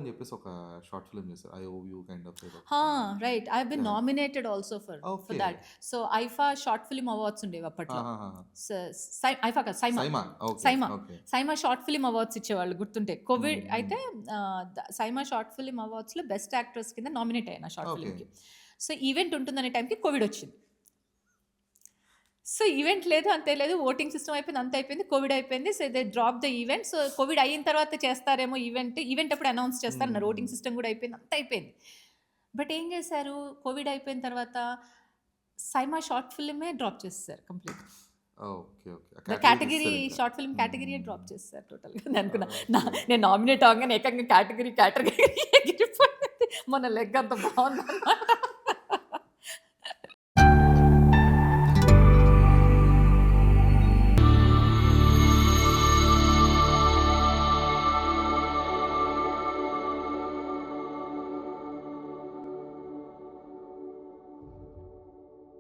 అని చెప్పేసి ఒక షార్ట్ ఫిల్మ్ చేశారు. 'I owe you' kind of ఏదో హా! Something. Right. I have been yeah! Nominated also for okay. Thought. So, IIFA short film awards ఉండేవి అప్పట్లో. ఆహాహాహా! స ఐఫా కాదు, SIIMA. 'SIIMA.' Okay. SIIMA. Okay. SIIMA short film awards ఇచ్చేవాళ్ళు గుర్తుంటే. హ్మ్. Covid hmm. అయితే సైమా షార్ట్ ఫిల్మ్ అవార్డ్స్‌లో బెస్ట్ యాక్ట్రెస్ కింద నామినేట్ అయ్యాను ఆ షార్ట్ ఓకే. ఫిల్మ్‌కి. సో, ఈవెంట్ ఉంటుందనే టైంకి కోవిడ్ వచ్చింది. సో, ఈవెంట్ లేదు, అంతే లేదు. ఓటింగ్ సిస్టమ్ అయిపోయింది. అంతా అయిపోయింది. కోవిడ్ అయిపోయింది. So, they drop the event. So, Covid అయిన తర్వాత చేస్తారేమో ఈవెంట్. ఈవెంట్ అప్పుడు అనౌన్స్ చేస్తారన్నారు. హ్మ్. ఓటింగ్ సిస్టమ్ గూడా అయిపోయింది. అంతా అయిపోయింది. బట్ ఏం చేశారు? కోవిడ్ అయిపోయిన తర్వాత సైమా షార్ట్ ఫిల్మే డ్రాప్ చేసేసారు కంప్లీట్‌గా. ఓకే. ఓకే. ఆ ద కేటగరీ కేటగరీ తీసేసారింకా. షార్ట్ ఫిల్మ్ కేటగరీయే హ్మ్. డ్రాప్ చేసేసారు టోటల్‌గా. నేను అనుకున్నా ఓకే. నేను నామినేట్ అవ్వంగానే ఏకంగా కేటగరీ ఎగిరిపోయింది. మన లెగ్ అంత బావుందన్నమాట.